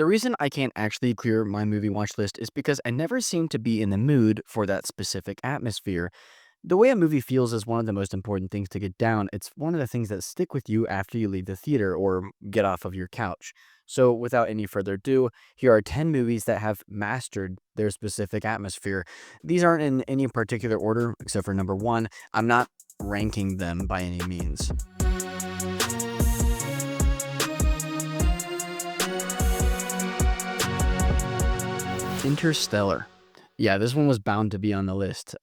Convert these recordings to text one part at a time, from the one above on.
The reason I can't actually clear my movie watch list is because I never seem to be in the mood for that specific atmosphere. The way a movie feels is one of the most important things to get down. It's one of the things that stick with you after you leave the theater or get off of your couch. So, without any further ado, here are 10 movies that have mastered their specific atmosphere. These aren't in any particular order, except for number one. I'm not ranking them by any means. Interstellar. Yeah, this one was bound to be on the list.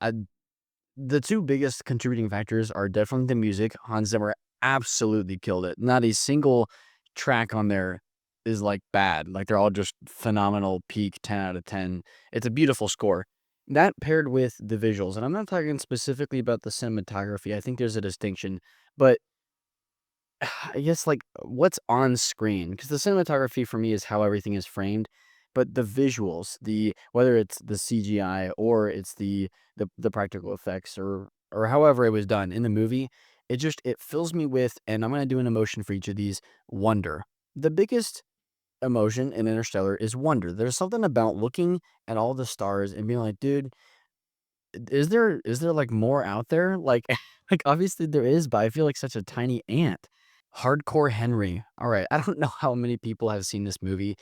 The two biggest contributing factors are definitely the music. Hans Zimmer absolutely killed it. Not a single track on there is like bad. Like they're all just phenomenal peak 10 out of 10. It's a beautiful score. That paired with the visuals, and I'm not talking specifically about the cinematography. I think there's a distinction, but I guess like what's on screen because the cinematography for me is how everything is framed, but the visuals, the whether it's the CGI or it's the practical effects or however it was done in the movie, it fills me with, and I'm gonna do an emotion for each of these, wonder. The biggest emotion in Interstellar is wonder. There's something about looking at all the stars and being like, dude, is there like more out there? Like like obviously there is, but I feel like such a tiny ant. Hardcore Henry. All right, I don't know how many people have seen this movie,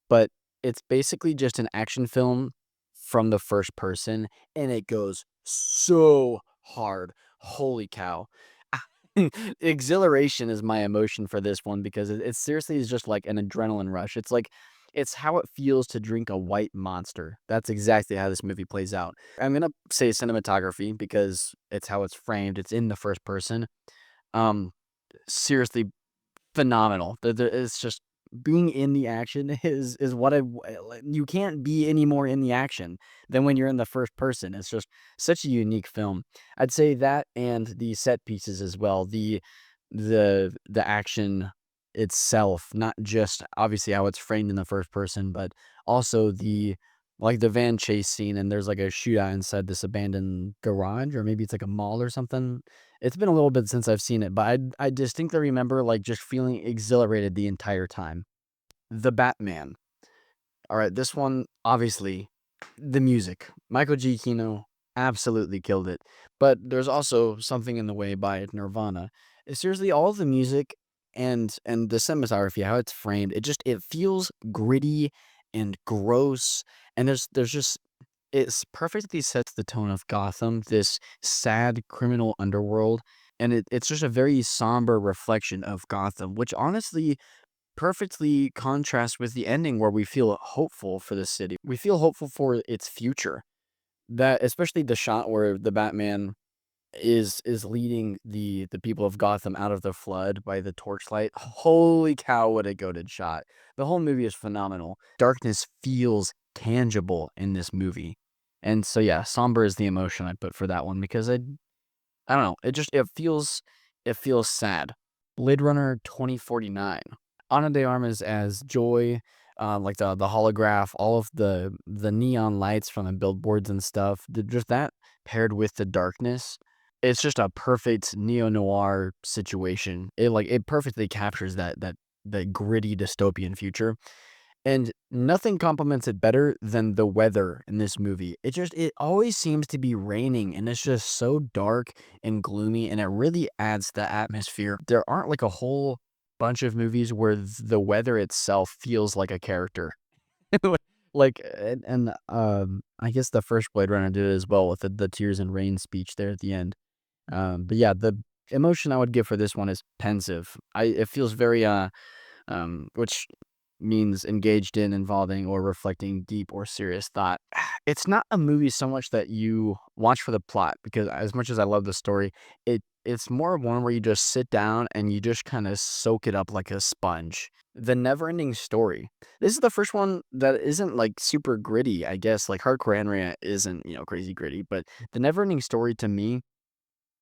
but it's basically just an action film from the first person, and it goes so hard. Holy cow. Exhilaration is my emotion for this one because it seriously is just like an adrenaline rush. It's like it's how it feels to drink a white monster. That's exactly how this movie plays out. I'm gonna say cinematography because it's how it's framed. It's in the first person. Um, seriously phenomenal. It's just being in the action is what like, you can't be any more in the action than when you're in the first person. It's just such a unique film. I'd say that and the set pieces as well. The action itself, not just obviously how it's framed in the first person, but also the van chase scene and there's like a shootout inside this abandoned garage or maybe it's like a mall or something. It's been a little bit since I've seen it, but I distinctly remember, like, just feeling exhilarated the entire time. The Batman. Alright, this one, obviously, the music. Michael Giacchino absolutely killed it, but there's also Something in the Way by Nirvana. Seriously, all the music and the cinematography, how it's framed, it feels gritty and gross, and there's just it perfectly sets the tone of Gotham, this sad criminal underworld, and it's just a very somber reflection of Gotham, which honestly perfectly contrasts with the ending where we feel hopeful for the city. We feel hopeful for its future. That especially the shot where the Batman is leading the people of Gotham out of the flood by the torchlight. Holy cow, what a goated shot. The whole movie is phenomenal. Darkness feels tangible in this movie. And so yeah, somber is the emotion I put for that one because I don't know, it feels sad. Blade Runner 2049. Ana de Armas as Joy, like the holograph, all of the neon lights from the billboards and stuff, just that paired with the darkness, it's just a perfect neo-noir situation. It perfectly captures that gritty dystopian future. And nothing complements it better than the weather in this movie. It always seems to be raining, and it's just so dark and gloomy, and it really adds to the atmosphere. There aren't, like, a whole bunch of movies where the weather itself feels like a character. Like, I guess the first Blade Runner did it as well with the tears and rain speech there at the end. But yeah, the emotion I would give for this one is pensive. It feels very, which means engaged in, involving, or reflecting deep or serious thought. It's not a movie so much that you watch for the plot, because as much as I love the story, it's more of one where you just sit down and you just kind of soak it up like a sponge. The Neverending Story. This is the first one that isn't like super gritty, I guess. Like Hardcore Henry isn't, crazy gritty, but The Neverending Story to me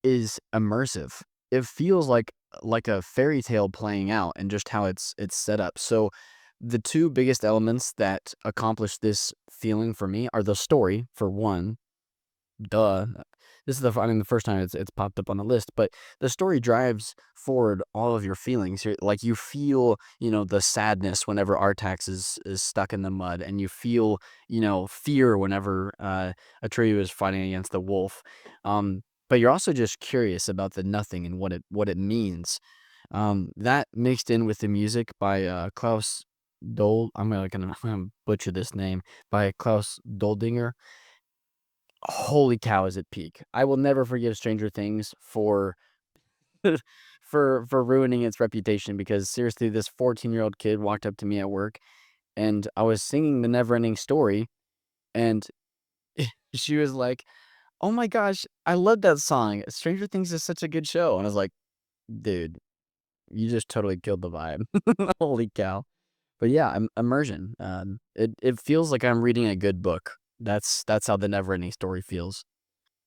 is immersive. It feels like a fairy tale playing out and just how it's set up. So the two biggest elements that accomplish this feeling for me are the story, for one, duh. this is the I mean, the first time it's popped up on the list, but the story drives forward all of your feelings. Like, you feel, the sadness whenever Artax is stuck in the mud, and you feel, fear whenever, Atreyu is fighting against the wolf. But you're also just curious about the nothing and what it means. That mixed in with the music by, Klaus Dol I'm gonna butcher this name, by Klaus Doldinger. Holy cow, is it peak. I will never forgive Stranger Things for for ruining its reputation, because seriously, this 14-year-old kid walked up to me at work, and I was singing The Neverending Story, and she was like, "Oh my gosh, I love that song. Stranger Things is such a good show." And I was like, "Dude, you just totally killed the vibe." Holy cow. But yeah, immersion. It feels like I'm reading a good book. That's how The Neverending Story feels.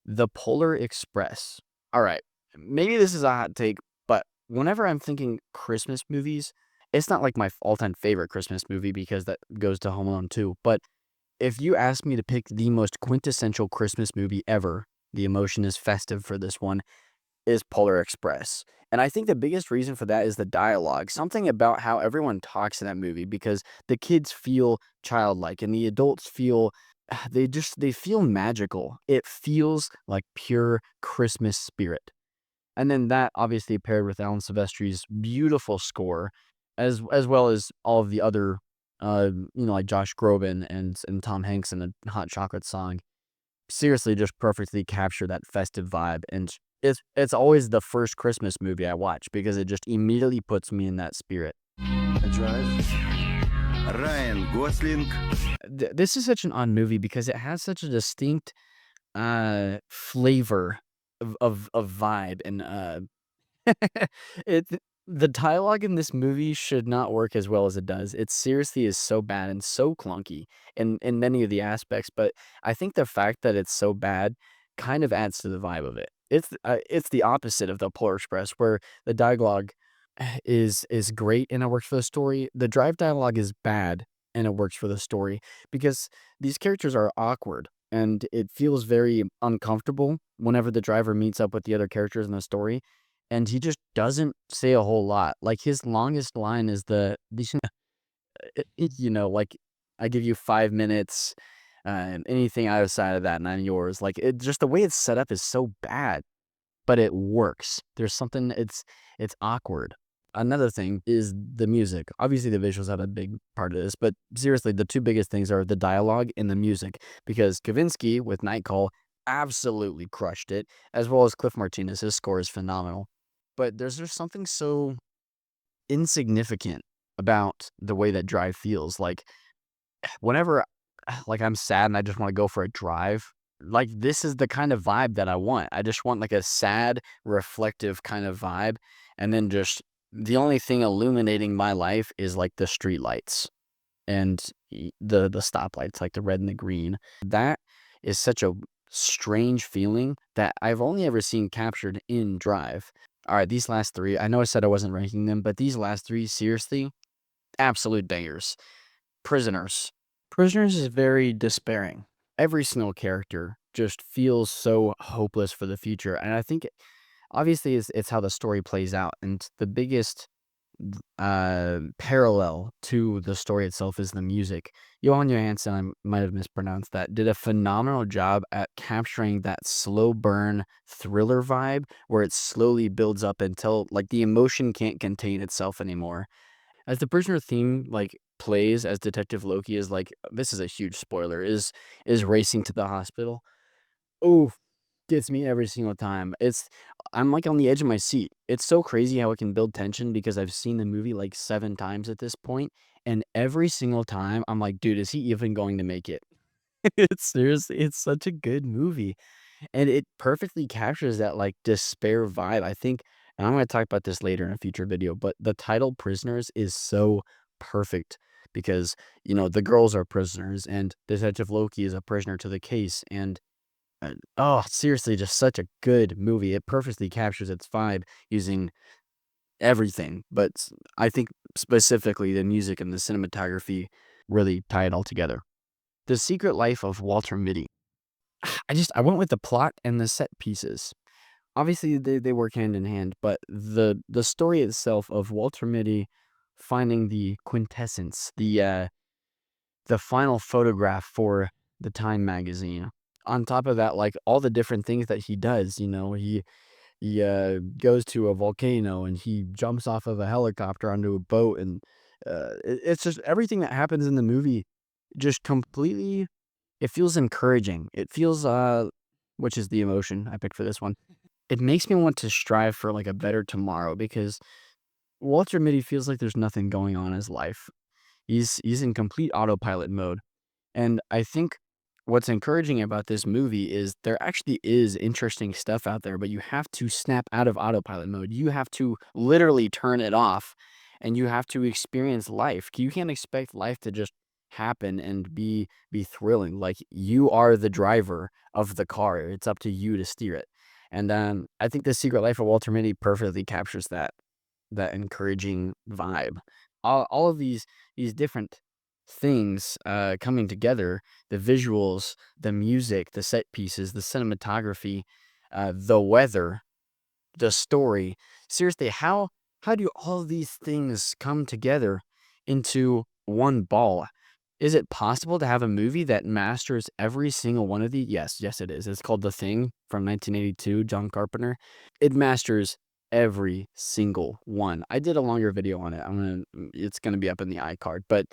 The Polar Express. All right, maybe this is a hot take, but whenever I'm thinking Christmas movies, it's not like my all-time favorite Christmas movie, because that goes to Home Alone 2. But if you ask me to pick the most quintessential Christmas movie ever, the emotion is festive for this one, is Polar Express. And I think the biggest reason for that is the dialogue. Something about how everyone talks in that movie, because the kids feel childlike and the adults feel they feel magical. It feels like pure Christmas spirit. And then that obviously paired with Alan Silvestri's beautiful score, as well as all of the other like Josh Groban and Tom Hanks in the Hot Chocolate song, seriously just perfectly capture that festive vibe. And it's always the first Christmas movie I watch, because it just immediately puts me in that spirit. Drive. Ryan Gosling. This is such an odd movie, because it has such a distinct flavor of vibe, and it the dialogue in this movie should not work as well as it does. It seriously is so bad and so clunky in many of the aspects, but I think the fact that it's so bad kind of adds to the vibe of it. It's the opposite of the Polar Express, where the dialogue is great and it works for the story. The drive dialogue is bad and it works for the story, because these characters are awkward, and it feels very uncomfortable whenever the driver meets up with the other characters in the story, and he just doesn't say a whole lot. Like, his longest line is like, "I give you 5 minutes, and anything outside of that, and I'm yours." Like, it just the way it's set up is so bad, but it works. There's something it's awkward. Another thing is the music. Obviously, the visuals have a big part of this, but seriously, the two biggest things are the dialogue and the music, because Kavinsky with Night Call absolutely crushed it, as well as Cliff Martinez. His score is phenomenal. But there's just something so insignificant about the way that Drive feels. Like, whenever like I'm sad and I just want to go for a drive, like, this is the kind of vibe that I want. I just want like a sad, reflective kind of vibe, and then just the only thing illuminating my life is like the street lights and the stoplights, like the red and the green. That is such a strange feeling that I've only ever seen captured in Drive. All right, these last three, I know I said I wasn't ranking them, but these last three, seriously, absolute bangers. Prisoners. Prisoners is very despairing. Every single character just feels so hopeless for the future, and I think obviously it's how the story plays out, and the biggest parallel to the story itself is the music. Johan Johansson, I might have mispronounced that, did a phenomenal job at capturing that slow burn thriller vibe, where it slowly builds up until like the emotion can't contain itself anymore. As the prisoner theme like plays, as Detective Loki is like, this is a huge spoiler, is racing to the hospital. Oh, gets me every single time. I'm like on the edge of my seat. It's so crazy how it can build tension, because I've seen the movie like 7 times at this point, and every single time I'm like, dude, is he even going to make it? It's such a good movie. And it perfectly captures that, like, despair vibe, I think, and I'm gonna talk about this later in a future video, but the title Prisoners is so perfect, because, the girls are prisoners, and Detective Loki is a prisoner to the case, and, oh, seriously, just such a good movie. It perfectly captures its vibe using everything, but I think specifically the music and the cinematography really tie it all together. The Secret Life of Walter Mitty. I went with the plot and the set pieces. Obviously, they work hand in hand, but the story itself of Walter Mitty finding the quintessence, the final photograph for the Time magazine. On top of that, like, all the different things that he does, he goes to a volcano, and he jumps off of a helicopter onto a boat, and, it's just everything that happens in the movie just completely it feels encouraging. It feels, which is the emotion I picked for this one. It makes me want to strive for, like, a better tomorrow because Walter Mitty feels like there's nothing going on in his life. He's in complete autopilot mode. And I think what's encouraging about this movie is there actually is interesting stuff out there, but you have to snap out of autopilot mode. You have to literally turn it off and you have to experience life. You can't expect life to just happen and be thrilling. Like you are the driver of the car. It's up to you to steer it. And I think The Secret Life of Walter Mitty perfectly captures that encouraging vibe. All of these different things coming together, the visuals, the music, the set pieces, the cinematography, the weather, the story. Seriously, how do all these things come together into one ball? Is it possible to have a movie that masters every single one of these? Yes, yes, it is. It's called The Thing from 1982, John Carpenter. It masters every single one. I did a longer video on it. It's gonna be up in the iCard, but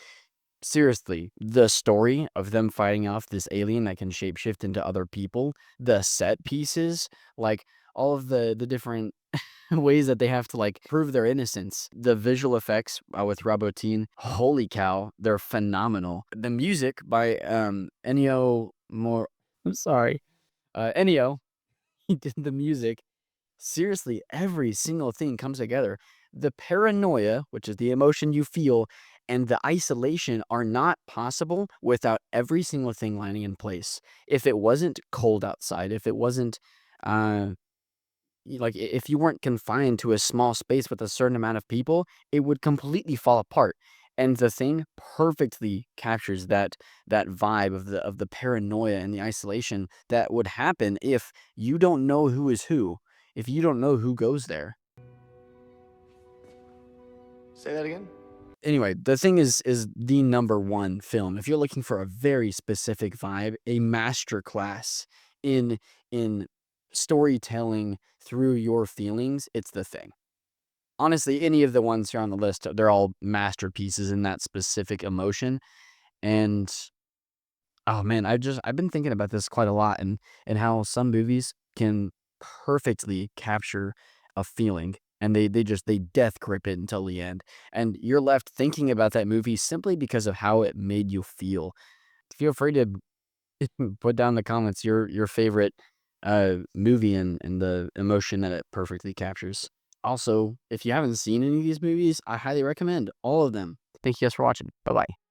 seriously, the story of them fighting off this alien that can shapeshift into other people, the set pieces, like all of the different ways that they have to like prove their innocence. The visual effects with Robotine, holy cow, they're phenomenal. The music by Ennio Mor I'm sorry. Ennio, he did the music. Seriously, every single thing comes together. The paranoia, which is the emotion you feel, and the isolation are not possible without every single thing lining in place. If it wasn't cold outside, if it wasn't uh if you weren't confined to a small space with a certain amount of people, it would completely fall apart. And the thing perfectly captures that vibe of the paranoia and the isolation that would happen if you don't know who is who, if you don't know who goes there. Say that again? Anyway, the thing is the number one film. If you're looking for a very specific vibe, a master class in in storytelling through your feelings, it's the thing. Honestly, any of the ones here on the list, they're all masterpieces in that specific emotion. And oh man, I've been thinking about this quite a lot and how some movies can perfectly capture a feeling and they death grip it until the end. And you're left thinking about that movie simply because of how it made you feel. Feel free to put down in the comments your favorite movie and the emotion that it perfectly captures. Also, if you haven't seen any of these movies, I highly recommend all of them. Thank you guys for watching. Bye bye.